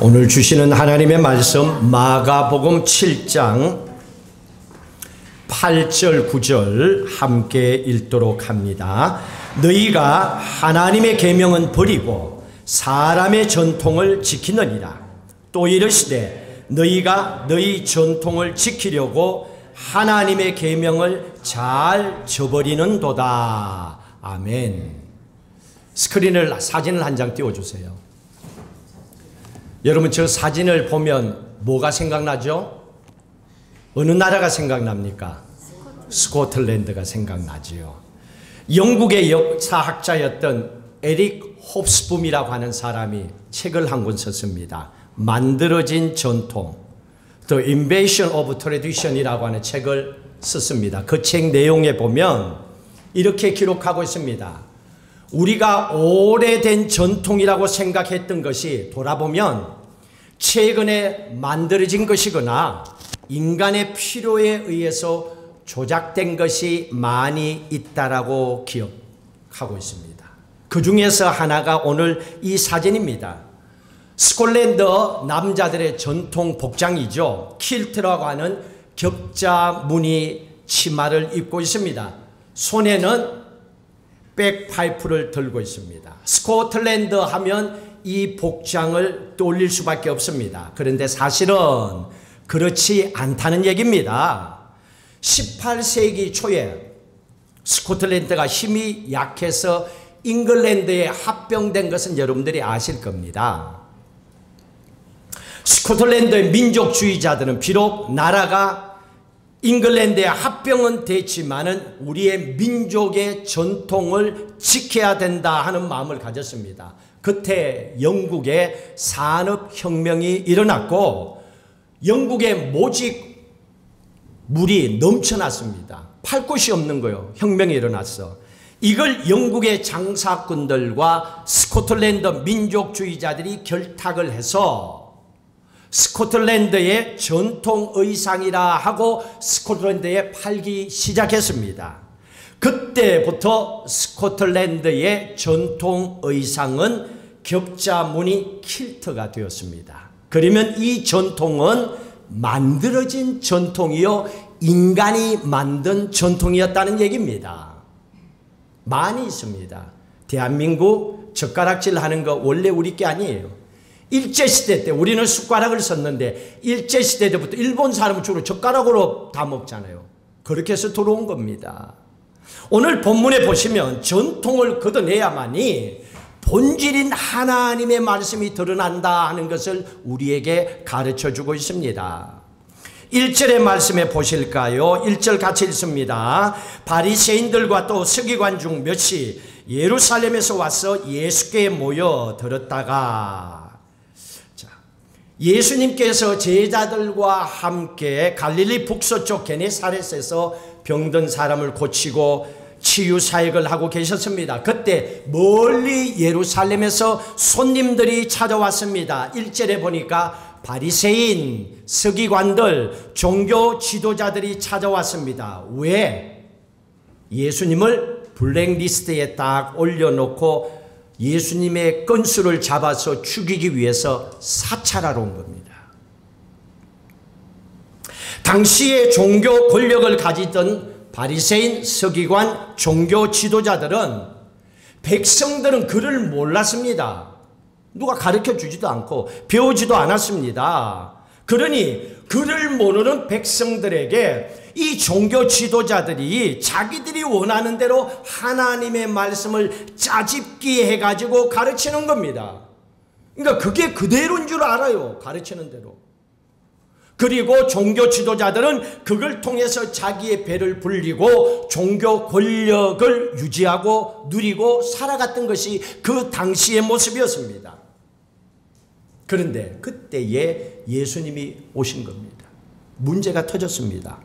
오늘 주시는 하나님의 말씀 마가복음 7장 8절 9절 함께 읽도록 합니다. 너희가 하나님의 계명은 버리고 사람의 전통을 지키느니라. 또 이르시되 너희가 너희 전통을 지키려고 하나님의 계명을 잘 저버리는도다. 아멘. 사진을 한 장 띄워주세요. 여러분, 저 사진을 보면 뭐가 생각나죠? 어느 나라가 생각납니까? 스코틀랜드가 생각나지요. 영국의 역사학자였던 에릭 홉스붐이라고 하는 사람이 책을 한 권 썼습니다. 만들어진 전통, The Invasion of Tradition이라고 하는 책을 썼습니다. 그 책 내용에 보면 이렇게 기록하고 있습니다. 우리가 오래된 전통이라고 생각했던 것이 돌아보면 최근에 만들어진 것이거나 인간의 필요에 의해서 조작된 것이 많이 있다라고 기억하고 있습니다. 그 중에서 하나가 오늘 이 사진입니다. 스코틀랜드 남자들의 전통 복장이죠. 킬트라고 하는 격자 무늬 치마를 입고 있습니다. 손에는 백파이프를 들고 있습니다. 스코틀랜드 하면 이 복장을 떠올릴 수밖에 없습니다. 그런데 사실은 그렇지 않다는 얘기입니다. 18세기 초에 스코틀랜드가 힘이 약해서 잉글랜드에 합병된 것은 여러분들이 아실 겁니다. 스코틀랜드의 민족주의자들은 비록 나라가 잉글랜드에 합병은 됐지만은 우리의 민족의 전통을 지켜야 된다 하는 마음을 가졌습니다. 그때 영국의 산업혁명이 일어났고 영국의 모직 물이 넘쳐났습니다. 팔 곳이 없는 거예요. 혁명이 일어났어. 이걸 영국의 장사꾼들과 스코틀랜드 민족주의자들이 결탁을 해서 스코틀랜드의 전통 의상이라 하고 스코틀랜드에 팔기 시작했습니다. 그때부터 스코틀랜드의 전통 의상은 격자 무늬 킬트가 되었습니다. 그러면 이 전통은 만들어진 전통이요, 인간이 만든 전통이었다는 얘기입니다. 많이 있습니다. 대한민국 젓가락질 하는 거 원래 우리 게 아니에요. 일제시대 때 우리는 숟가락을 썼는데 일제시대 때부터 일본 사람은 주로 젓가락으로 다 먹잖아요. 그렇게 해서 들어온 겁니다. 오늘 본문에 보시면 전통을 걷어내야만이 본질인 하나님의 말씀이 드러난다 하는 것을 우리에게 가르쳐주고 있습니다. 1절의 말씀에 보실까요? 1절 같이 읽습니다. 바리새인들과 또 서기관 중 몇이 예루살렘에서 와서 예수께 모여 들었다가, 예수님께서 제자들과 함께 갈릴리 북서쪽 게네사렛에서 병든 사람을 고치고 치유 사역을 하고 계셨습니다. 그때 멀리 예루살렘에서 손님들이 찾아왔습니다. 1절에 보니까 바리새인, 서기관들, 종교 지도자들이 찾아왔습니다. 왜? 예수님을 블랙리스트에 딱 올려놓고 예수님의 건수를 잡아서 죽이기 위해서 사찰하러 온 겁니다. 당시에 종교 권력을 가지던 바리새인, 서기관, 종교 지도자들은 백성들은 그를 몰랐습니다. 누가 가르쳐 주지도 않고 배우지도 않았습니다. 그러니 그를 모르는 백성들에게 이 종교 지도자들이 자기들이 원하는 대로 하나님의 말씀을 짜집기 해가지고 가르치는 겁니다. 그러니까 그게 그대로인 줄 알아요. 가르치는 대로. 그리고 종교 지도자들은 그걸 통해서 자기의 배를 불리고 종교 권력을 유지하고 누리고 살아갔던 것이 그 당시의 모습이었습니다. 그런데 그때에 예수님이 오신 겁니다. 문제가 터졌습니다.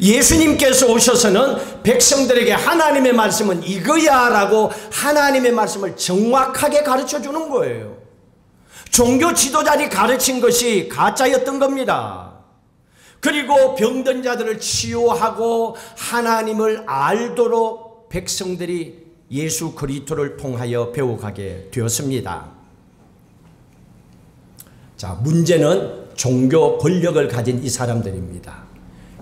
예수님께서 오셔서는 백성들에게 하나님의 말씀은 이거야 라고 하나님의 말씀을 정확하게 가르쳐 주는 거예요. 종교 지도자들이 가르친 것이 가짜였던 겁니다. 그리고 병든 자들을 치유하고 하나님을 알도록 백성들이 예수 그리스도를 통하여 배워가게 되었습니다. 자, 문제는 종교 권력을 가진 이 사람들입니다.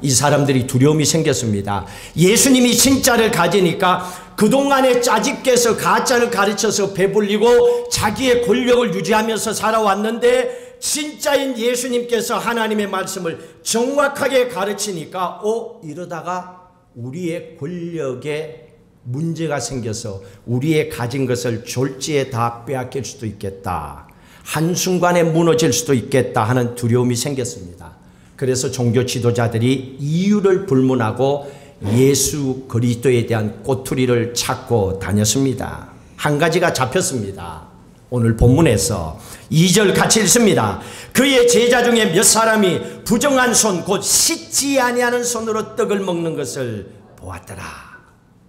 이 사람들이 두려움이 생겼습니다. 예수님이 진짜를 가지니까 그동안에 짜집게서 가짜를 가르쳐서 배불리고 자기의 권력을 유지하면서 살아왔는데 진짜인 예수님께서 하나님의 말씀을 정확하게 가르치니까 이러다가 우리의 권력에 문제가 생겨서 우리의 가진 것을 졸지에 다 빼앗길 수도 있겠다. 한순간에 무너질 수도 있겠다 하는 두려움이 생겼습니다. 그래서 종교 지도자들이 이유를 불문하고 예수 그리스도에 대한 꼬투리를 찾고 다녔습니다. 한 가지가 잡혔습니다. 오늘 본문에서 2절 같이 읽습니다. 그의 제자 중에 몇 사람이 부정한 손 곧 씻지 아니하는 손으로 떡을 먹는 것을 보았더라.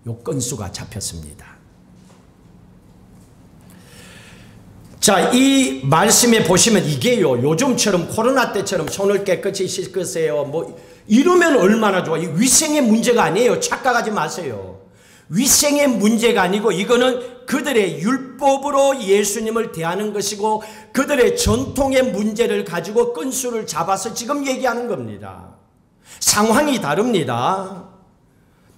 요 건수가 잡혔습니다. 자, 이 말씀에 보시면 이게요, 요즘처럼 코로나 때처럼 손을 깨끗이 씻으세요 뭐 이러면 얼마나 좋아. 이 위생의 문제가 아니에요. 착각하지 마세요. 위생의 문제가 아니고 이거는 그들의 율법으로 예수님을 대하는 것이고 그들의 전통의 문제를 가지고 건수를 잡아서 지금 얘기하는 겁니다. 상황이 다릅니다.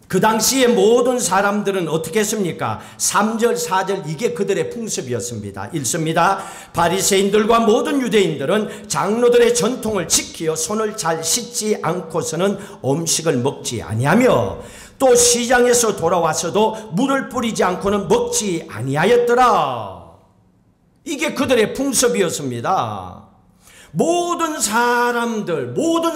그 당시에 모든 사람들은 어떻게 했습니까? 3절 4절 이게 그들의 풍습이었습니다. 읽습니다. 바리새인들과 모든 유대인들은 장로들의 전통을 지키어 손을 잘 씻지 않고서는 음식을 먹지 아니하며 또 시장에서 돌아와서도 물을 뿌리지 않고는 먹지 아니하였더라. 이게 그들의 풍습이었습니다. 모든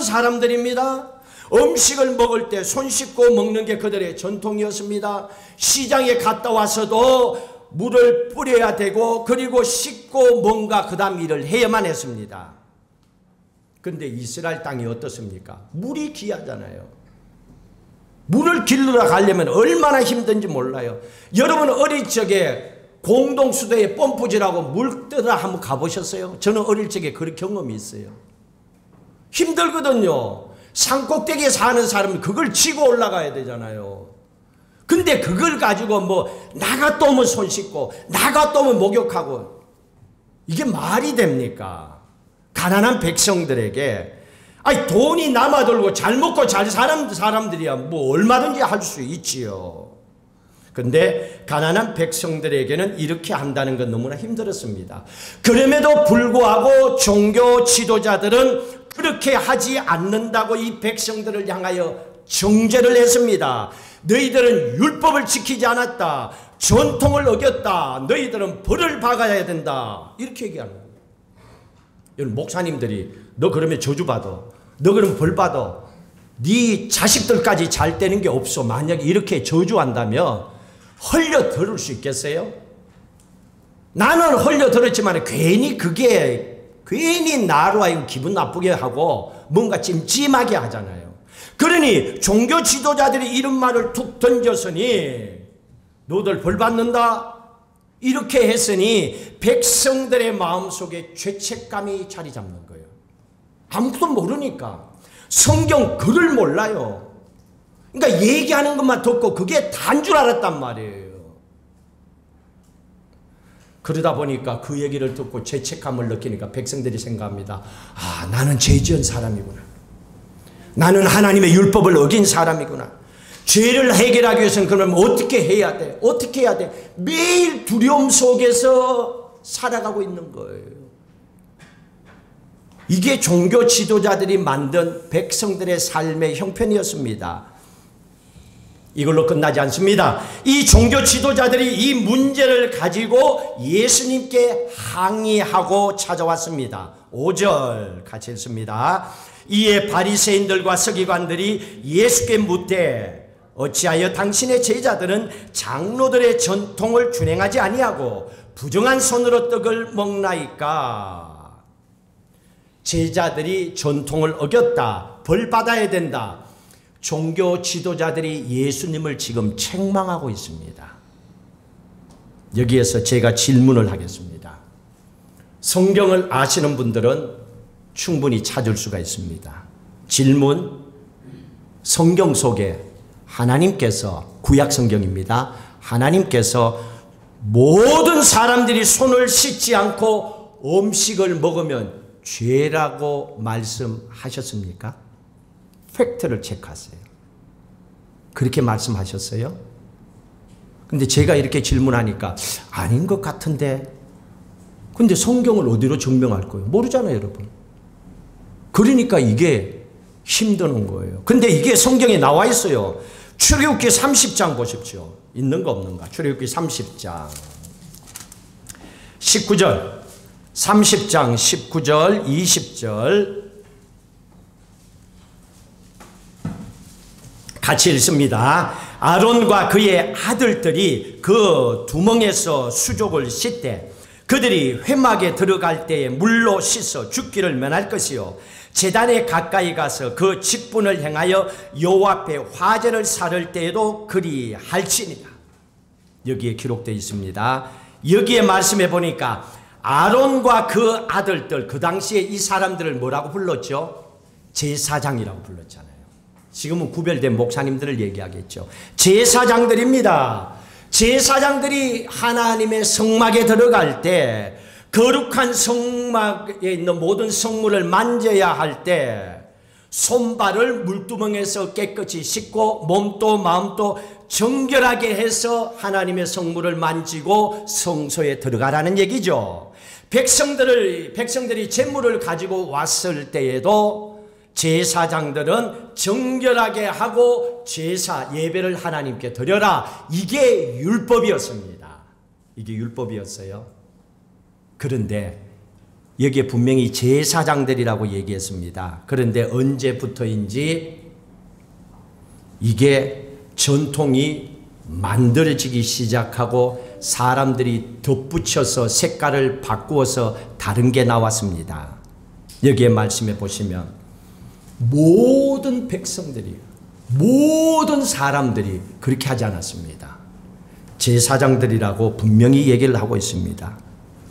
사람들입니다. 음식을 먹을 때 손 씻고 먹는 게 그들의 전통이었습니다. 시장에 갔다 와서도 물을 뿌려야 되고 그리고 씻고 뭔가 그 다음 일을 해야만 했습니다. 그런데 이스라엘 땅이 어떻습니까? 물이 귀하잖아요. 물을 길러러 가려면 얼마나 힘든지 몰라요. 여러분 어릴 적에 공동수도에 펌프질하고 물 뜨다 한번 가보셨어요? 저는 어릴 적에 그런 경험이 있어요. 힘들거든요. 산꼭대기에 사는 사람은 그걸 치고 올라가야 되잖아요. 근데 그걸 가지고 뭐 나가 떠면 손 씻고 나가 떠면 목욕하고 이게 말이 됩니까? 가난한 백성들에게 아니 돈이 남아돌고 잘 먹고 잘 사는 사람들이야 뭐 얼마든지 할 수 있지요. 근데 가난한 백성들에게는 이렇게 한다는 건 너무나 힘들었습니다. 그럼에도 불구하고 종교 지도자들은 그렇게 하지 않는다고 이 백성들을 향하여 정죄를 했습니다. 너희들은 율법을 지키지 않았다. 전통을 어겼다. 너희들은 벌을 박아야 된다. 이렇게 얘기하는 거예요. 여러분 목사님들이 너 그러면 저주받아. 너 그러면 벌받아. 네 자식들까지 잘 되는 게 없어. 만약에 이렇게 저주한다면 헐려 들을 수 있겠어요? 나는 헐려 들었지만 괜히 나로 하여금 기분 나쁘게 하고 뭔가 찜찜하게 하잖아요. 그러니 종교 지도자들이 이런 말을 툭 던졌으니 너들 벌 받는다 이렇게 했으니 백성들의 마음속에 죄책감이 자리 잡는 거예요. 아무것도 모르니까. 성경 글을 몰라요. 그러니까 얘기하는 것만 듣고 그게 다인 줄 알았단 말이에요. 그러다 보니까 그 얘기를 듣고 죄책감을 느끼니까 백성들이 생각합니다. 아, 나는 죄 지은 사람이구나. 나는 하나님의 율법을 어긴 사람이구나. 죄를 해결하기 위해서는 그러면 어떻게 해야 돼? 어떻게 해야 돼? 매일 두려움 속에서 살아가고 있는 거예요. 이게 종교 지도자들이 만든 백성들의 삶의 형편이었습니다. 이걸로 끝나지 않습니다. 이 종교 지도자들이 이 문제를 가지고 예수님께 항의하고 찾아왔습니다. 5절 같이 읽습니다. 이에 바리새인들과 서기관들이 예수께 묻되 어찌하여 당신의 제자들은 장로들의 전통을 준행하지 아니하고 부정한 손으로 떡을 먹나이까? 제자들이 전통을 어겼다. 벌 받아야 된다. 종교 지도자들이 예수님을 지금 책망하고 있습니다. 여기에서 제가 질문을 하겠습니다. 성경을 아시는 분들은 충분히 찾을 수가 있습니다. 질문, 성경 속에 하나님께서, 구약 성경입니다. 하나님께서 모든 사람들이 손을 씻지 않고 음식을 먹으면 죄라고 말씀하셨습니까? 팩트를 체크하세요. 그렇게 말씀하셨어요? 근데 제가 이렇게 질문하니까 아닌 것 같은데, 근데 성경을 어디로 증명할 거예요? 모르잖아요, 여러분. 그러니까 이게 힘드는 거예요. 근데 이게 성경에 나와 있어요. 출애굽기 30장 보십시오. 있는 거 없는가? 출애굽기 30장 19절, 30장 19절 20절 같이 읽습니다. 아론과 그의 아들들이 그 두멍에서 수족을 씻되 그들이 회막에 들어갈 때에 물로 씻어 죽기를 면할 것이요 제단에 가까이 가서 그 직분을 행하여 여호와 앞에 화제를 살을 때에도 그리 할지니라. 여기에 기록되어 있습니다. 여기에 말씀해 보니까 아론과 그 아들들, 그 당시에 이 사람들을 뭐라고 불렀죠? 제사장이라고 불렀잖아요. 지금은 구별된 목사님들을 얘기하겠죠. 제사장들입니다. 제사장들이 하나님의 성막에 들어갈 때 거룩한 성막에 있는 모든 성물을 만져야 할 때 손발을 물두멍에서 깨끗이 씻고 몸도 마음도 정결하게 해서 하나님의 성물을 만지고 성소에 들어가라는 얘기죠. 백성들이 제물을 가지고 왔을 때에도 제사장들은 정결하게 하고 제사 예배를 하나님께 드려라. 이게 율법이었습니다. 이게 율법이었어요. 그런데 여기에 분명히 제사장들이라고 얘기했습니다. 그런데 언제부터인지 이게 전통이 만들어지기 시작하고 사람들이 덧붙여서 색깔을 바꾸어서 다른 게 나왔습니다. 여기에 말씀해 보시면 모든 백성들이, 모든 사람들이 그렇게 하지 않았습니다. 제사장들이라고 분명히 얘기를 하고 있습니다.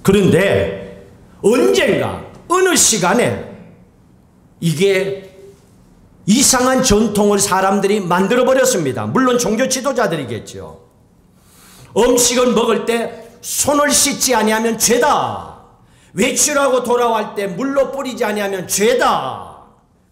그런데 언젠가 어느 시간에 이게 이상한 전통을 사람들이 만들어 버렸습니다. 물론 종교 지도자들이겠죠. 음식을 먹을 때 손을 씻지 아니하면 죄다. 외출하고 돌아올 때 물로 뿌리지 아니하면 죄다.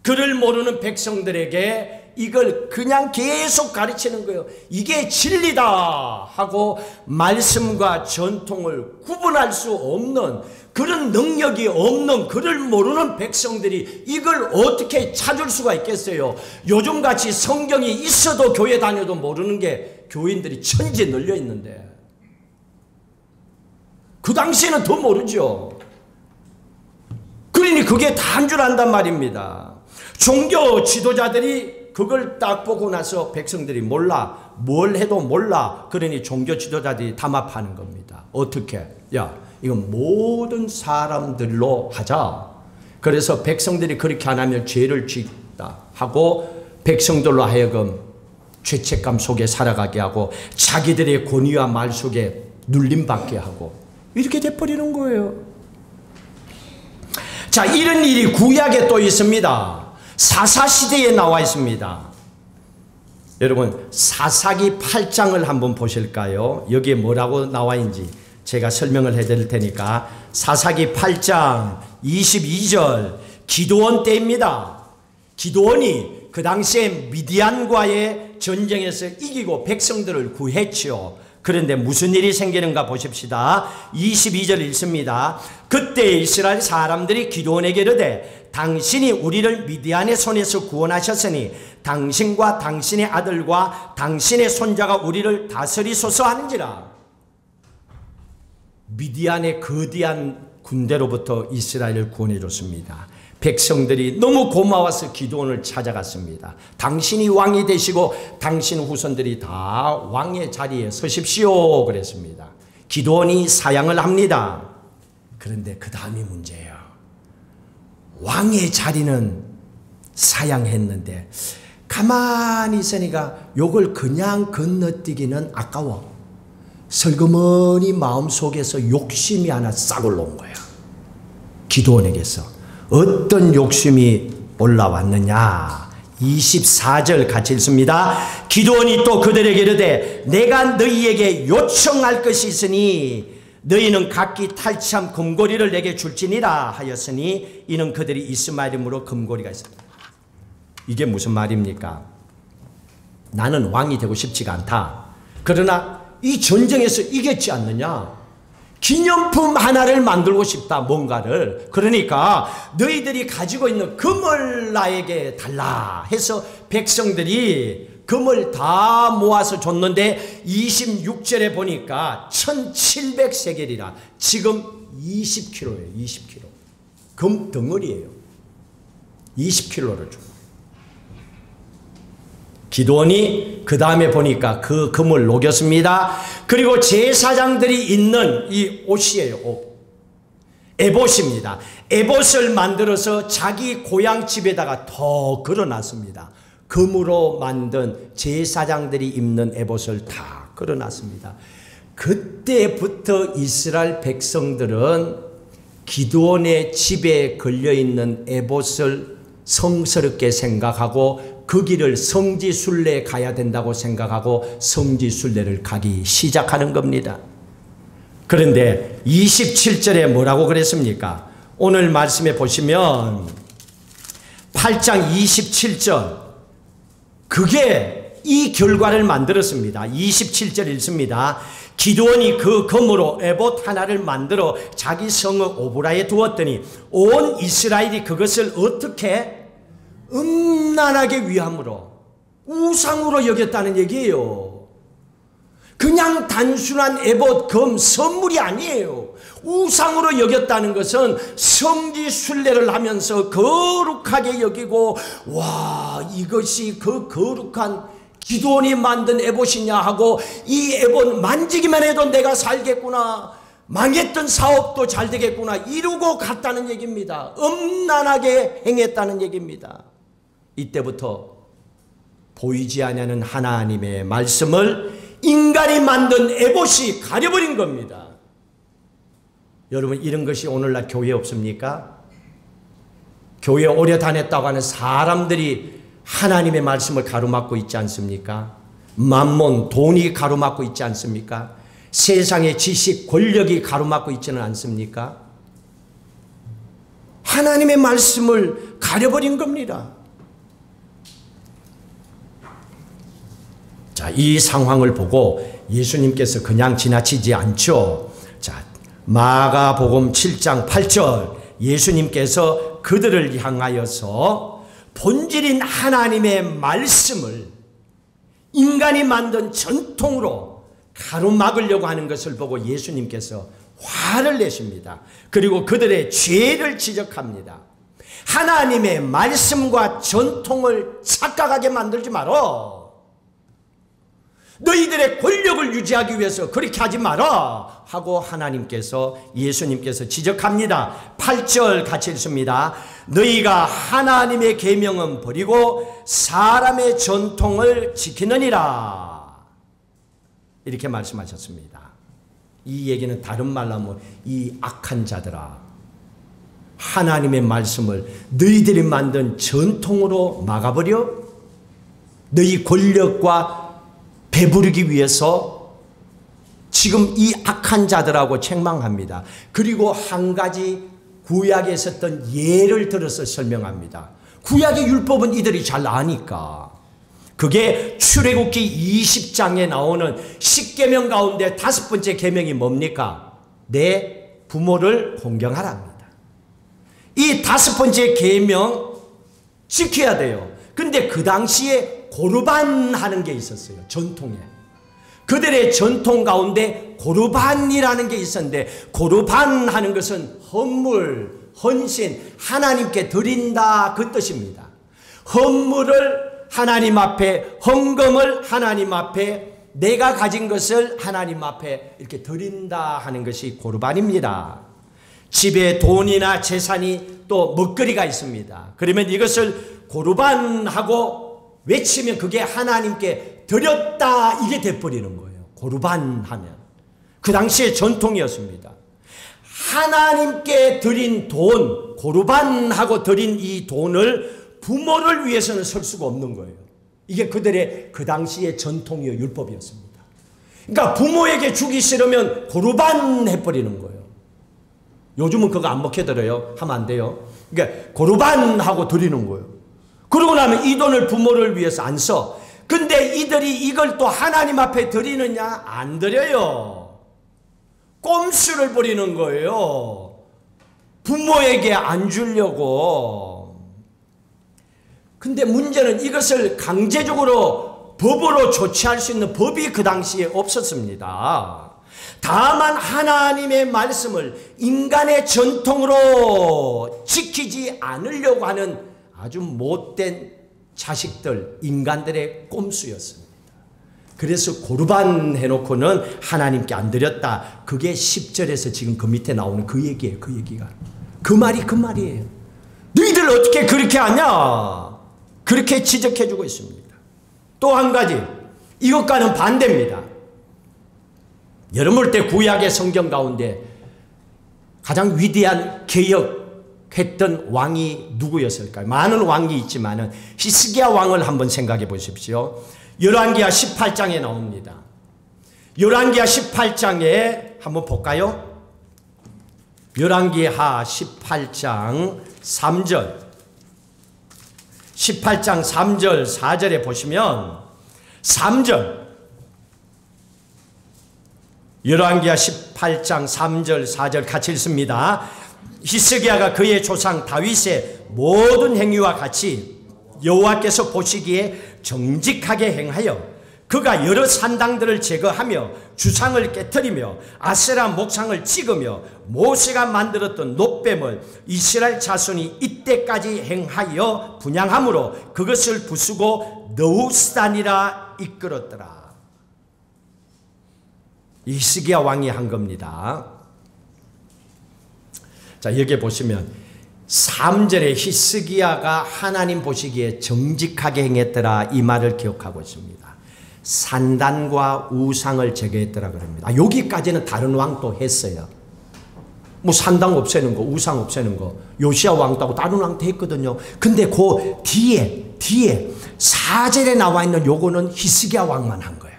그를 모르는 백성들에게 이걸 그냥 계속 가르치는 거예요. 이게 진리다 하고 말씀과 전통을 구분할 수 없는, 그런 능력이 없는, 그를 모르는 백성들이 이걸 어떻게 찾을 수가 있겠어요? 요즘같이 성경이 있어도 교회 다녀도 모르는 게 교인들이 천지에 널려 있는데 그 당시에는 더 모르죠. 그러니 그게 다인 줄 안단 말입니다. 종교 지도자들이 그걸 딱 보고 나서 백성들이 몰라, 뭘 해도 몰라. 그러니 종교 지도자들이 담합하는 겁니다. 어떻게? 야, 이건 모든 사람들로 하자. 그래서 백성들이 그렇게 안 하면 죄를 짓다 하고 백성들로 하여금 죄책감 속에 살아가게 하고 자기들의 권위와 말 속에 눌림받게 하고 이렇게 돼버리는 거예요. 자, 이런 일이 구약에 또 있습니다. 사사시대에 나와 있습니다. 여러분 사사기 8장을 한번 보실까요? 여기에 뭐라고 나와 있는지 제가 설명을 해드릴 테니까. 사사기 8장 22절 기드온 때입니다. 기드온이 그 당시에 미디안과의 전쟁에서 이기고 백성들을 구했죠. 그런데 무슨 일이 생기는가 보십시다. 22절 읽습니다. 그때 이스라엘 사람들이 기드온에게 이르되 당신이 우리를 미디안의 손에서 구원하셨으니 당신과 당신의 아들과 당신의 손자가 우리를 다스리소서 하는지라. 미디안의 거대한 군대로부터 이스라엘을 구원해 줬습니다. 백성들이 너무 고마워서 기드온을 찾아갔습니다. 당신이 왕이 되시고 당신 후손들이 다 왕의 자리에 서십시오 그랬습니다. 기드온이 사양을 합니다. 그런데 그 다음이 문제예요. 왕의 자리는 사양했는데 가만히 있으니까 요걸 그냥 건너뛰기는 아까워. 슬그머니 마음속에서 욕심이 하나 싹 올라온 거야. 기드온에게서. 어떤 욕심이 올라왔느냐. 24절 같이 읽습니다. 기드온이 또 그들에게 이르되 내가 너희에게 요청할 것이 있으니 너희는 각기 탈취한 금고리를 내게 줄지니라 하였으니 이는 그들이 이스마엘이므로 금고리가 있습니다. 이게 무슨 말입니까? 나는 왕이 되고 싶지가 않다. 그러나 이 전쟁에서 이겼지 않느냐? 기념품 하나를 만들고 싶다, 뭔가를. 그러니까 너희들이 가지고 있는 금을 나에게 달라 해서 백성들이 금을 다 모아서 줬는데 26절에 보니까 1700세겔이라 지금 20kg예요. 20kg. 금 덩어리예요. 20kg를 줍니다. 기드온이 그 다음에 보니까 그 금을 녹였습니다. 그리고 제사장들이 있는 이 옷이에요. 옷. 에봇입니다. 에봇을 만들어서 자기 고향 집에다가 더 걸어놨습니다. 금으로 만든 제사장들이 입는 에봇을 다 걸어놨습니다. 그때부터 이스라엘 백성들은 기드온의 집에 걸려있는 에봇을 성스럽게 생각하고 그 길을 성지순례에 가야 된다고 생각하고 성지순례를 가기 시작하는 겁니다. 그런데 27절에 뭐라고 그랬습니까? 오늘 말씀에 보시면 8장 27절 그게 이 결과를 만들었습니다. 27절 읽습니다. 기드온이 그 금으로 에봇 하나를 만들어 자기 성읍 오브라에 두었더니 온 이스라엘이 그것을 어떻게 음란하게 위함으로 우상으로 여겼다는 얘기예요. 그냥 단순한 에봇 금 선물이 아니에요. 우상으로 여겼다는 것은 성지순례를 하면서 거룩하게 여기고 와 이것이 그 거룩한 기드온이 만든 에봇이냐 하고 이 에봇 만지기만 해도 내가 살겠구나, 망했던 사업도 잘 되겠구나 이루고 갔다는 얘기입니다. 음란하게 행했다는 얘기입니다. 이때부터 보이지 않는 하나님의 말씀을 인간이 만든 에봇이 가려버린 겁니다. 여러분 이런 것이 오늘날 교회에 없습니까? 교회에 오래 다녔다고 하는 사람들이 하나님의 말씀을 가로막고 있지 않습니까? 만몬, 돈이 가로막고 있지 않습니까? 세상의 지식, 권력이 가로막고 있지는 않습니까? 하나님의 말씀을 가려버린 겁니다. 자, 이 상황을 보고 예수님께서 그냥 지나치지 않죠. 자, 마가복음 7장 8절 예수님께서 그들을 향하여서 본질인 하나님의 말씀을 인간이 만든 전통으로 가로막으려고 하는 것을 보고 예수님께서 화를 내십니다. 그리고 그들의 죄를 지적합니다. 하나님의 말씀과 전통을 착각하게 만들지 마라. 너희들의 권력을 유지하기 위해서 그렇게 하지 마라 하고 하나님께서 예수님께서 지적합니다. 8절 같이 읽습니다. 너희가 하나님의 계명은 버리고 사람의 전통을 지키느니라 이렇게 말씀하셨습니다. 이 얘기는 다른 말로 하면 이 악한 자들아 하나님의 말씀을 너희들이 만든 전통으로 막아버려 너희 권력과 배부르기 위해서 지금 이 악한 자들하고 책망합니다. 그리고 한 가지 구약에 있었던 예를 들어서 설명합니다. 구약의 율법은 이들이 잘 아니까. 그게 출애굽기 20장에 나오는 10계명 가운데 5번째 계명이 뭡니까? 내 부모를 공경하랍니다. 이 5번째 계명 지켜야 돼요. 근데 그 당시에 고르반 하는 게 있었어요. 전통에. 그들의 전통 가운데 고르반이라는 게 있었는데 고르반 하는 것은 헌물, 헌신, 하나님께 드린다 그 뜻입니다. 헌물을 하나님 앞에, 헌금을 하나님 앞에, 내가 가진 것을 하나님 앞에 이렇게 드린다 하는 것이 고르반입니다. 집에 돈이나 재산이 또 먹거리가 있습니다. 그러면 이것을 고르반하고 외치면 그게 하나님께 드렸다 이게 돼버리는 거예요. 고르반 하면. 그 당시의 전통이었습니다. 하나님께 드린 돈, 고르반하고 드린 이 돈을 부모를 위해서는 쓸 수가 없는 거예요. 이게 그들의 그 당시의 전통이요 율법이었습니다. 그러니까 부모에게 주기 싫으면 고르반 해버리는 거예요. 요즘은 그거 안 먹혀들어요. 하면 안 돼요. 그러니까 고르반 하고 드리는 거예요. 그러고 나면 이 돈을 부모를 위해서 안 써. 근데 이들이 이걸 또 하나님 앞에 드리느냐? 안 드려요. 꼼수를 부리는 거예요. 부모에게 안 주려고. 근데 문제는 이것을 강제적으로 법으로 조치할 수 있는 법이 그 당시에 없었습니다. 다만 하나님의 말씀을 인간의 전통으로 지키지 않으려고 하는 아주 못된 자식들, 인간들의 꼼수였습니다. 그래서 고르반 해놓고는 하나님께 안 드렸다. 그게 10절에서 지금 그 밑에 나오는 그 얘기예요. 그 얘기가. 그 말이 그 말이에요. 너희들 어떻게 그렇게 하냐? 그렇게 지적해주고 있습니다. 또 한 가지, 이것과는 반대입니다. 여러분 볼 때 구약의 성경 가운데 가장 위대한 개혁했던 왕이 누구였을까요? 많은 왕이 있지만은 히스기야 왕을 한번 생각해 보십시오. 열왕기하 18장에 나옵니다. 열왕기하 18장에 한번 볼까요? 열왕기하 18장 3절 18장 3절 4절에 보시면 3절 열왕기하 18장 3절 4절 같이 읽습니다. 히스기야가 그의 조상 다윗의 모든 행위와 같이 여호와께서 보시기에 정직하게 행하여 그가 여러 산당들을 제거하며 주상을 깨뜨리며 아세라 목상을 찍으며 모세가 만들었던 놋뱀을 이스라엘 자손이 이때까지 행하여 분향함으로 그것을 부수고 느후스단이라 이끌었더라. 히스기야 왕이 한 겁니다. 자, 여기 보시면 3절에 히스기야가 하나님 보시기에 정직하게 행했더라 이 말을 기억하고 있습니다. 산단과 우상을 제거했더라 그럽니다. 여기까지는 다른 왕도 했어요. 뭐 산당 없애는 거, 우상 없애는 거, 요시야 왕도 하고 다른 왕도 했거든요. 근데 그 뒤에 4절에 나와 있는 요거는 히스기야 왕만 한 거예요.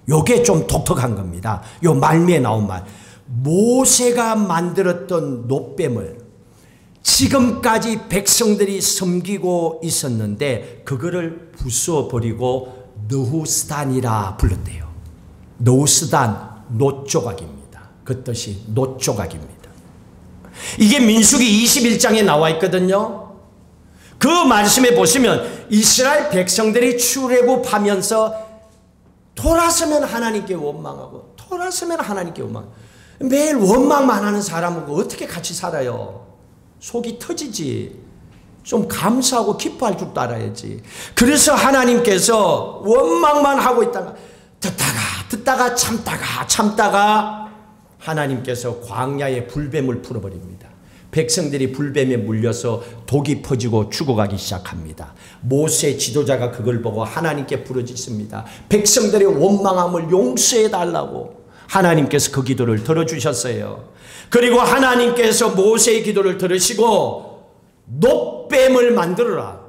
요게 좀 독특한 겁니다. 요 말미에 나온 말. 모세가 만들었던 놋뱀을 지금까지 백성들이 섬기고 있었는데 그거를 부숴버리고 느후스단이라 불렀대요. 느후스단, 놋조각입니다. 그 뜻이 놋조각입니다. 이게 민수기 21장에 나와 있거든요. 그 말씀에 보시면 이스라엘 백성들이 출애굽하면서 돌아서면 하나님께 원망하고 돌아서면 하나님께 원망하고 매일 원망만 하는 사람하고 어떻게 같이 살아요? 속이 터지지. 좀 감사하고 기뻐할 줄도 알아야지. 그래서 하나님께서 원망만 하고 있다가 듣다가 참다가 하나님께서 광야에 불뱀을 풀어버립니다. 백성들이 불뱀에 물려서 독이 퍼지고 죽어가기 시작합니다. 모세 지도자가 그걸 보고 하나님께 부르짖습니다. 백성들의 원망함을 용서해달라고. 하나님께서 그 기도를 들어주셨어요. 그리고 하나님께서 모세의 기도를 들으시고 놋뱀을 만들어라.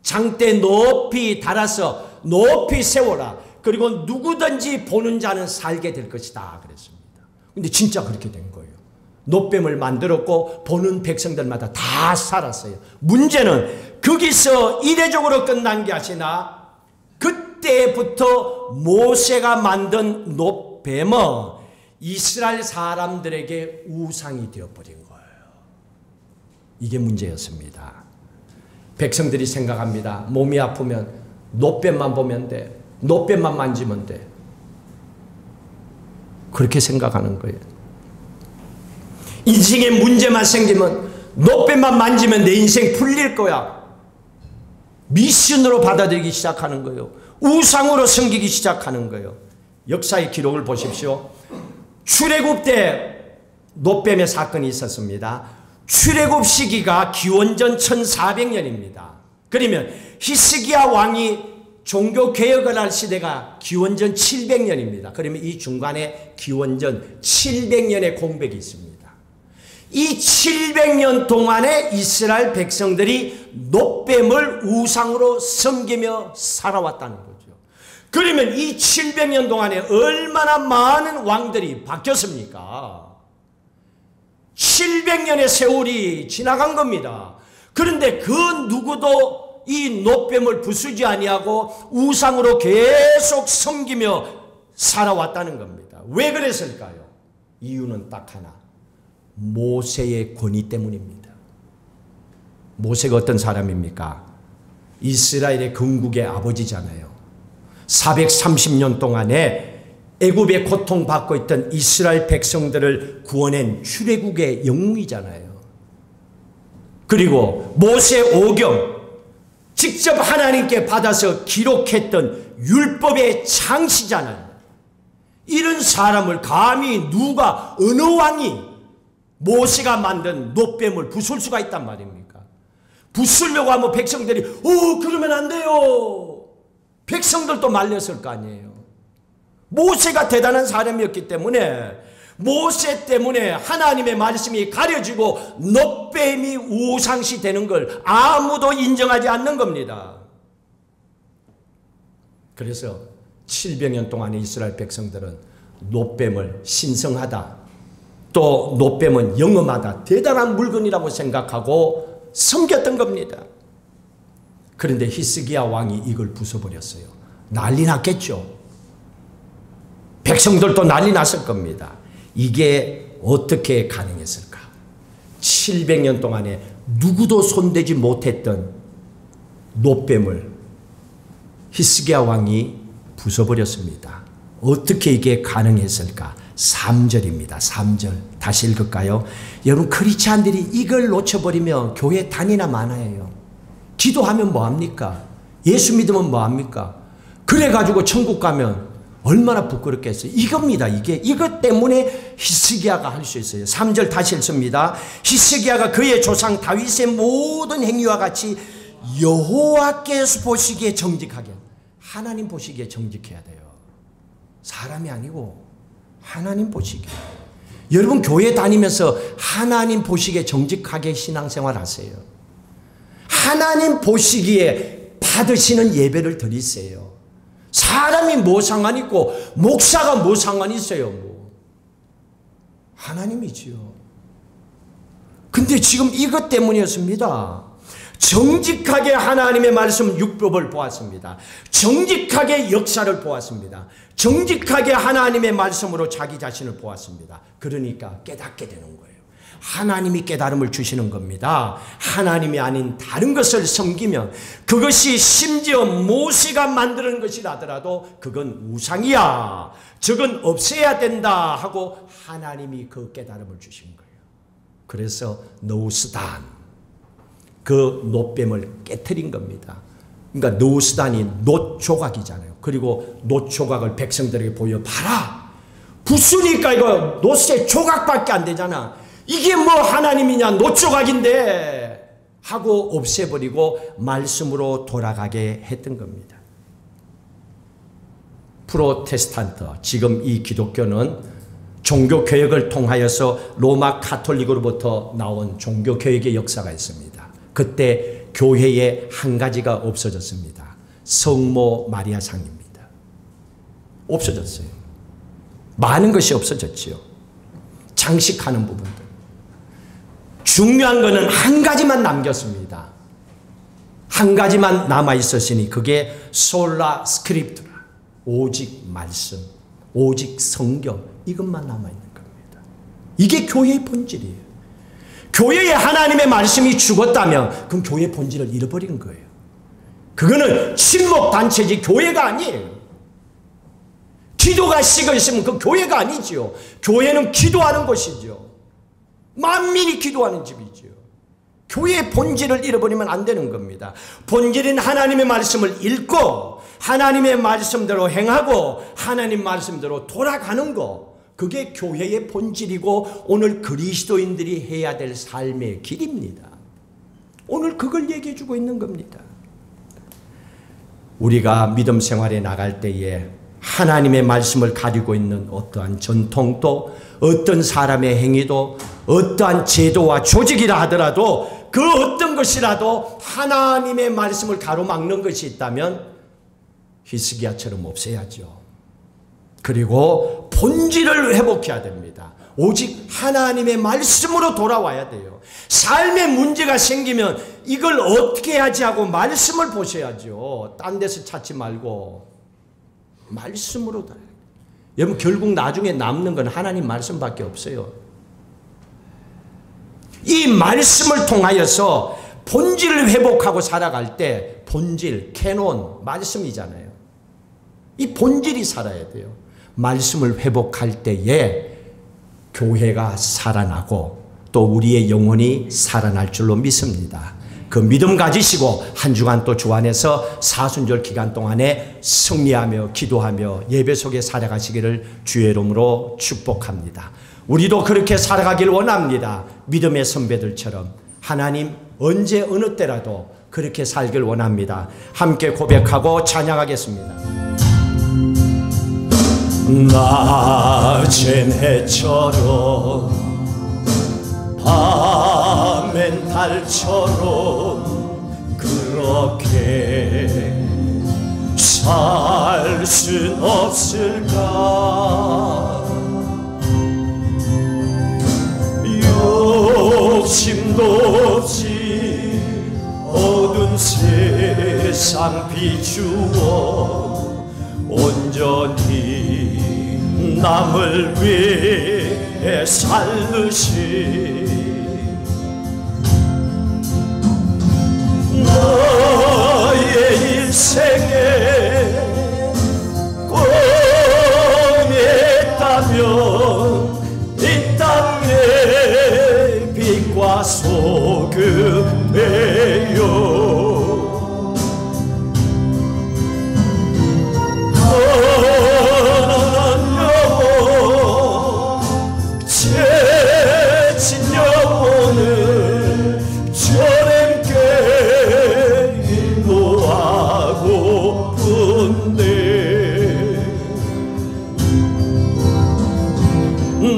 장대 높이 달아서 높이 세워라. 그리고 누구든지 보는 자는 살게 될 것이다 그랬습니다. 근데 진짜 그렇게 된 거예요. 놋뱀을 만들었고 보는 백성들마다 다 살았어요. 문제는 거기서 이례적으로 끝난 게 아니라 그때부터 모세가 만든 놋뱀은 이스라엘 사람들에게 우상이 되어버린 거예요. 이게 문제였습니다. 백성들이 생각합니다. 몸이 아프면 놋뱀만 보면 돼. 놋뱀만 만지면 돼. 그렇게 생각하는 거예요. 인생에 문제만 생기면 놋뱀만 만지면 내 인생 풀릴 거야. 미션으로 받아들이기 시작하는 거예요. 우상으로 섬기기 시작하는 거예요. 역사의 기록을 보십시오. 출애굽 때 놋뱀의 사건이 있었습니다. 출애굽 시기가 기원전 1400년입니다. 그러면 히스기야 왕이 종교개혁을 할 시대가 기원전 700년입니다. 그러면 이 중간에 기원전 700년의 공백이 있습니다. 이 700년 동안에 이스라엘 백성들이 놋뱀을 우상으로 섬기며 살아왔다는 거죠. 그러면 이 700년 동안에 얼마나 많은 왕들이 바뀌었습니까? 700년의 세월이 지나간 겁니다. 그런데 그 누구도 이 놋뱀을 부수지 아니하고 우상으로 계속 섬기며 살아왔다는 겁니다. 왜 그랬을까요? 이유는 딱 하나. 모세의 권위 때문입니다. 모세가 어떤 사람입니까? 이스라엘의 건국의 아버지잖아요. 430년 동안에 애굽의 고통받고 있던 이스라엘 백성들을 구원한 출애굽의 영웅이잖아요. 그리고 모세 오경, 직접 하나님께 받아서 기록했던 율법의 창시잖아요. 이런 사람을 감히 누가, 어느 왕이 모세가 만든 놋뱀을 부술 수가 있단 말입니까? 부수려고 하면 백성들이 그러면 안 돼요. 백성들도 말렸을 거 아니에요. 모세가 대단한 사람이었기 때문에, 모세 때문에 하나님의 말씀이 가려지고 놋뱀이 우상시 되는 걸 아무도 인정하지 않는 겁니다. 그래서 700년 동안의 이스라엘 백성들은 놋뱀을 신성하다, 또 놋뱀은 영험하다, 대단한 물건이라고 생각하고 섬겼던 겁니다. 그런데 히스기야 왕이 이걸 부숴버렸어요. 난리 났겠죠. 백성들도 난리 났을 겁니다. 이게 어떻게 가능했을까? 700년 동안에 누구도 손대지 못했던 놋뱀을 히스기야 왕이 부숴버렸습니다. 어떻게 이게 가능했을까? 3절입니다. 3절 다시 읽을까요? 여러분, 크리스찬들이 이걸 놓쳐버리면 교회 단이나 많아요. 기도하면 뭐합니까? 예수 믿으면 뭐합니까? 그래가지고 천국 가면 얼마나 부끄럽겠어요. 이겁니다. 이것 때문에 히스기야가 할 수 있어요. 3절 다시 읽습니다. 히스기야가 그의 조상 다윗의 모든 행위와 같이 여호와께서 보시기에 정직하게, 하나님 보시기에 정직해야 돼요. 사람이 아니고 하나님 보시기에. 여러분, 교회 다니면서 하나님 보시기에 정직하게 신앙생활 하세요. 하나님 보시기에 받으시는 예배를 드리세요. 사람이 뭐 상관 있고 목사가 뭐 상관 있어요. 뭐. 하나님이지요. 근데 지금 이것 때문이었습니다. 정직하게 하나님의 말씀 율법을 보았습니다. 정직하게 역사를 보았습니다. 정직하게 하나님의 말씀으로 자기 자신을 보았습니다. 그러니까 깨닫게 되는 거예요. 하나님이 깨달음을 주시는 겁니다. 하나님이 아닌 다른 것을 섬기면, 그것이 심지어 모세가 만드는 것이라더라도 그건 우상이야, 저건 없애야 된다 하고 하나님이 그 깨달음을 주신 거예요. 그래서 느우스단, 그 놋뱀을 깨트린 겁니다. 그러니까 느우스단이 놋 조각이잖아요. 그리고 놋 조각을 백성들에게 보여, 봐라, 부수니까 이거 놋의 조각밖에 안 되잖아. 이게 뭐 하나님이냐, 놋 조각인데 하고 없애버리고 말씀으로 돌아가게 했던 겁니다. 프로테스탄트, 지금 이 기독교는 종교개혁을 통하여서 로마 카톨릭으로부터 나온 종교개혁의 역사가 있습니다. 그때 교회에 한 가지가 없어졌습니다. 성모 마리아 상입니다. 없어졌어요. 많은 것이 없어졌지요. 장식하는 부분들. 중요한 것은 한 가지만 남겼습니다. 한 가지만 남아있었으니 그게 솔라 스크립투라, 오직 말씀, 오직 성경, 이것만 남아있는 겁니다. 이게 교회의 본질이에요. 교회에 하나님의 말씀이 죽었다면 그럼 교회의 본질을 잃어버린 거예요. 그거는 친목단체지 교회가 아니에요. 기도가 식어 있으면 그 교회가 아니지요. 교회는 기도하는 곳이죠. 만민이 기도하는 집이지요. 교회의 본질을 잃어버리면 안 되는 겁니다. 본질인 하나님의 말씀을 읽고 하나님의 말씀대로 행하고 하나님 말씀대로 돌아가는 거, 그게 교회의 본질이고 오늘 그리스도인들이 해야 될 삶의 길입니다. 오늘 그걸 얘기해 주고 있는 겁니다. 우리가 믿음 생활에 나갈 때에 하나님의 말씀을 가지고 있는 어떠한 전통도, 어떤 사람의 행위도, 어떠한 제도와 조직이라 하더라도 그 어떤 것이라도 하나님의 말씀을 가로막는 것이 있다면 히스기야처럼 없애야죠. 그리고 본질을 회복해야 됩니다. 오직 하나님의 말씀으로 돌아와야 돼요. 삶에 문제가 생기면 이걸 어떻게 해야지 하고 말씀을 보셔야죠. 딴 데서 찾지 말고 말씀으로 돌아야 돼요. 여러분, 결국 나중에 남는 건 하나님 말씀밖에 없어요. 이 말씀을 통하여서 본질을 회복하고 살아갈 때, 본질, 캐논, 말씀이잖아요. 이 본질이 살아야 돼요. 말씀을 회복할 때에 교회가 살아나고 또 우리의 영혼이 살아날 줄로 믿습니다. 그 믿음 가지시고 한 주간 또 주 안에서 사순절 기간 동안에 승리하며 기도하며 예배 속에 살아가시기를 주의 이름으로 축복합니다. 우리도 그렇게 살아가길 원합니다. 믿음의 선배들처럼 하나님 언제 어느 때라도 그렇게 살길 원합니다. 함께 고백하고 찬양하겠습니다. 낮엔 해처럼 밤엔 달처럼 그렇게 살 순 없을까? 욕심도 없이 어두운 세상 비추어 온전히 남을 위해 살듯이 너의 인생에 꿈이 있다면 이 땅에 빛과 소금이요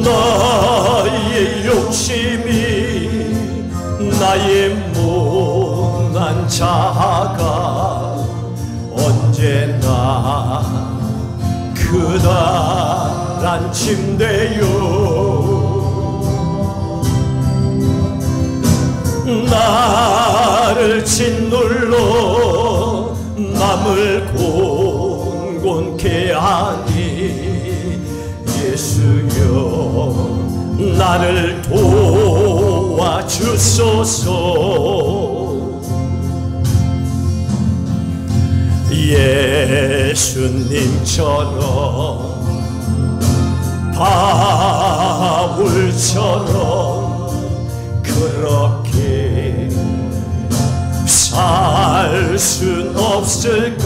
나의 욕심이 나의 못난 자아가 언제나 그다란 침대요 나를 짓눌러 맘을 곤곤케 하니 예수여 나를 도와주소서. 예수님처럼 바울처럼 그렇게 살 순 없을까?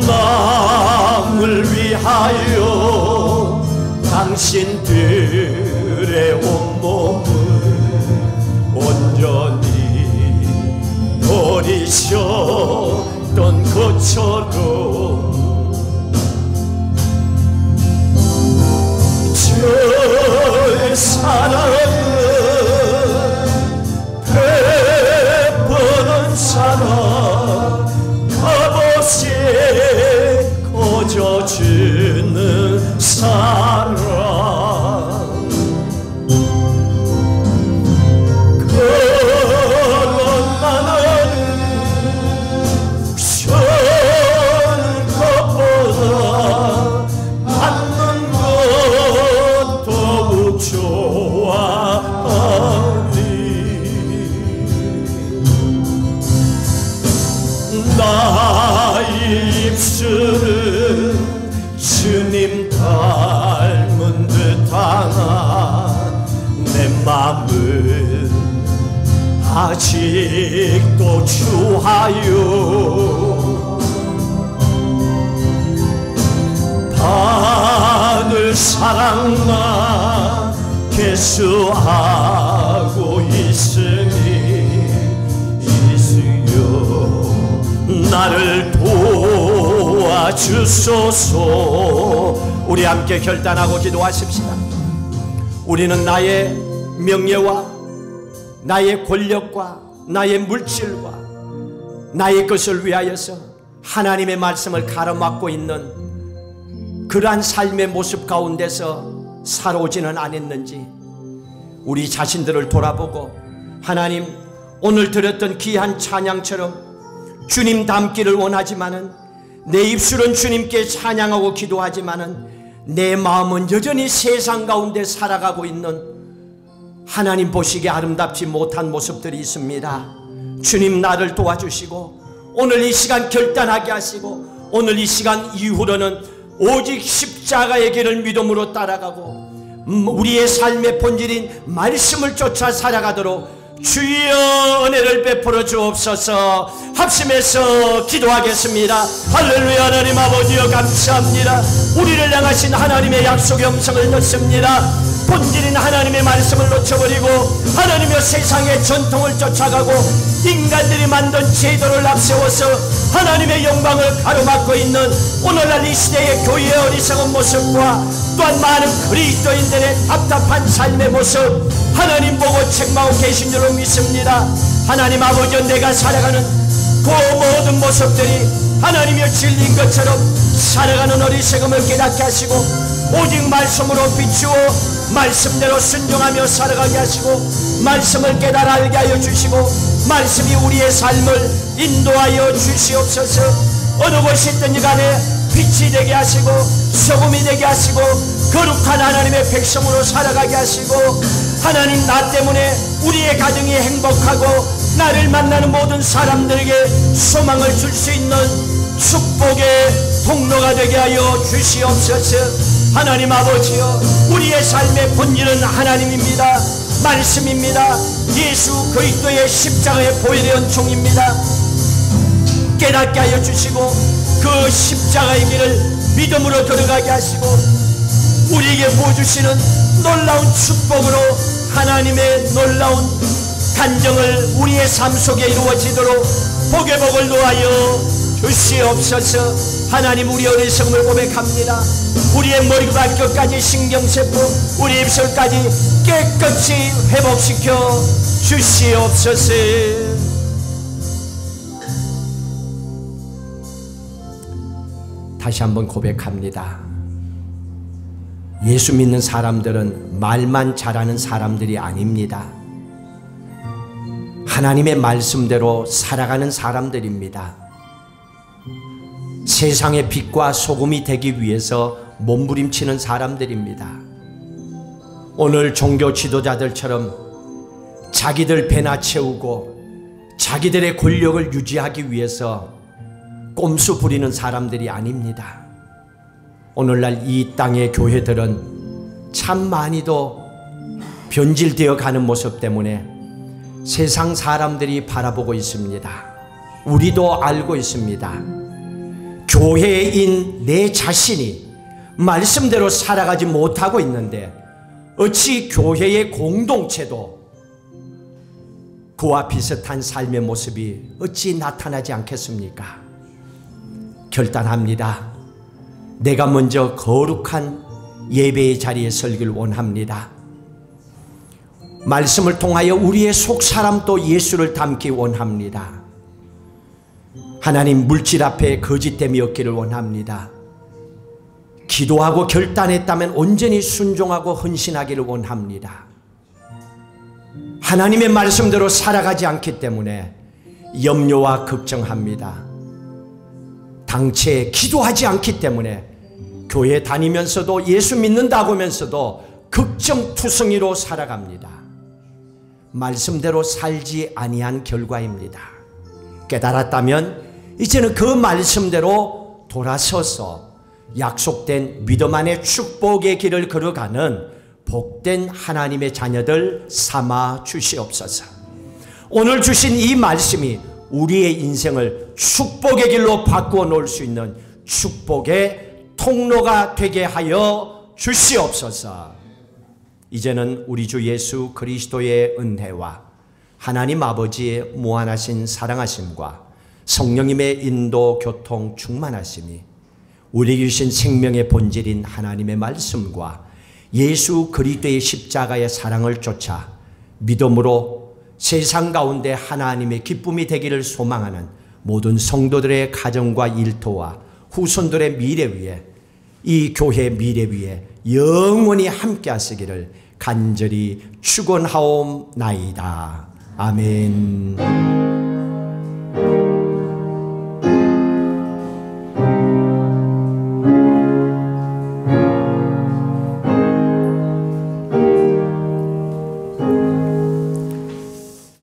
남을 위하여 당신들의 온몸을 온전히 버리셨던 것처럼 저의 사랑은 베푸는 사랑 값없이 거저주는 사랑 그런 나는 주는 것보다 받는 것 더욱 좋아하니 나의 입술은 주님 닮은 듯하나 내 맘은 아직도 추하여 받을 사랑만 계수하고 있으니 예수여 나를 도와주소서. 우리 함께 결단하고 기도하십시다. 우리는 나의 명예와 나의 권력과 나의 물질과 나의 것을 위하여서 하나님의 말씀을 가로막고 있는 그러한 삶의 모습 가운데서 살아오지는 않았는지 우리 자신들을 돌아보고 하나님, 오늘 들었던 귀한 찬양처럼 주님 닮기를 원하지만은 내 입술은 주님께 찬양하고 기도하지만은 내 마음은 여전히 세상 가운데 살아가고 있는 하나님 보시기에 아름답지 못한 모습들이 있습니다. 주님, 나를 도와주시고 오늘 이 시간 결단하게 하시고 오늘 이 시간 이후로는 오직 십자가의 길을 믿음으로 따라가고 우리의 삶의 본질인 말씀을 쫓아 살아가도록 주여 은혜를 베풀어 주옵소서. 합심해서 기도하겠습니다. 할렐루야. 하나님 아버지여 감사합니다. 우리를 향하신 하나님의 약속의 음성을 듣습니다. 본질인 하나님의 말씀을 놓쳐버리고 하나님의 세상의 전통을 쫓아가고 인간들이 만든 제도를 앞세워서 하나님의 영광을 가로막고 있는 오늘날 이 시대의 교회의 어리석은 모습과 또한 많은 그리스도인들의 답답한 삶의 모습 하나님 보고 책망하고 계신 줄로 믿습니다. 하나님 아버지, 내가 살아가는 그 모든 모습들이 하나님의 진리인 것처럼 살아가는 어리석음을 깨닫게 하시고 오직 말씀으로 비추어 말씀대로 순종하며 살아가게 하시고 말씀을 깨달아 알게 하여 주시고 말씀이 우리의 삶을 인도하여 주시옵소서. 어느 곳이 있든지 간에 빛이 되게 하시고 소금이 되게 하시고 거룩한 하나님의 백성으로 살아가게 하시고 하나님, 나 때문에 우리의 가정이 행복하고 나를 만나는 모든 사람들에게 소망을 줄 수 있는 축복의 통로가 되게 하여 주시옵소서. 하나님 아버지여, 우리의 삶의 본질은 하나님입니다. 말씀입니다. 예수 그리스도의 십자가에 보혈의 종입니다. 깨닫게 하여 주시고 그 십자가의 길을 믿음으로 들어가게 하시고 우리에게 보여주시는 놀라운 축복으로 하나님의 놀라운 간정을 우리의 삶 속에 이루어지도록 복의 복을 놓아여 주시옵소서. 하나님, 우리 어리석음을 고백합니다. 우리의 머리부터 발끝까지 신경세포, 우리 입술까지 깨끗이 회복시켜 주시옵소서. 다시 한번 고백합니다. 예수 믿는 사람들은 말만 잘하는 사람들이 아닙니다. 하나님의 말씀대로 살아가는 사람들입니다. 세상의 빛과 소금이 되기 위해서 몸부림치는 사람들입니다. 오늘 종교 지도자들처럼 자기들 배나 채우고 자기들의 권력을 유지하기 위해서 꼼수 부리는 사람들이 아닙니다. 오늘날 이 땅의 교회들은 참 많이도 변질되어 가는 모습 때문에 세상 사람들이 바라보고 있습니다. 우리도 알고 있습니다. 교회인 내 자신이 말씀대로 살아가지 못하고 있는데 어찌 교회의 공동체도 그와 비슷한 삶의 모습이 어찌 나타나지 않겠습니까? 결단합니다. 내가 먼저 거룩한 예배의 자리에 설기를 원합니다. 말씀을 통하여 우리의 속사람도 예수를 닮기 원합니다. 하나님, 물질 앞에 거짓됨이 없기를 원합니다. 기도하고 결단했다면 온전히 순종하고 헌신하기를 원합니다. 하나님의 말씀대로 살아가지 않기 때문에 염려와 걱정합니다. 당최 기도하지 않기 때문에 교회 다니면서도 예수 믿는다고 하면서도 걱정투성이로 살아갑니다. 말씀대로 살지 아니한 결과입니다. 깨달았다면 이제는 그 말씀대로 돌아서서 약속된 믿음 안의 축복의 길을 걸어가는 복된 하나님의 자녀들 삼아 주시옵소서. 오늘 주신 이 말씀이 우리의 인생을 축복의 길로 바꾸어 놓을 수 있는 축복의 통로가 되게 하여 주시옵소서. 이제는 우리 주 예수 그리스도의 은혜와 하나님 아버지의 무한하신 사랑하심과 성령님의 인도 교통 충만하심이 우리에게 주신 생명의 본질인 하나님의 말씀과 예수 그리스도의 십자가의 사랑을 쫓아 믿음으로 세상 가운데 하나님의 기쁨이 되기를 소망하는 모든 성도들의 가정과 일터와 후손들의 미래 위에, 이 교회의 미래 위에 영원히 함께 하시기를 간절히 축원하옵나이다. 아멘.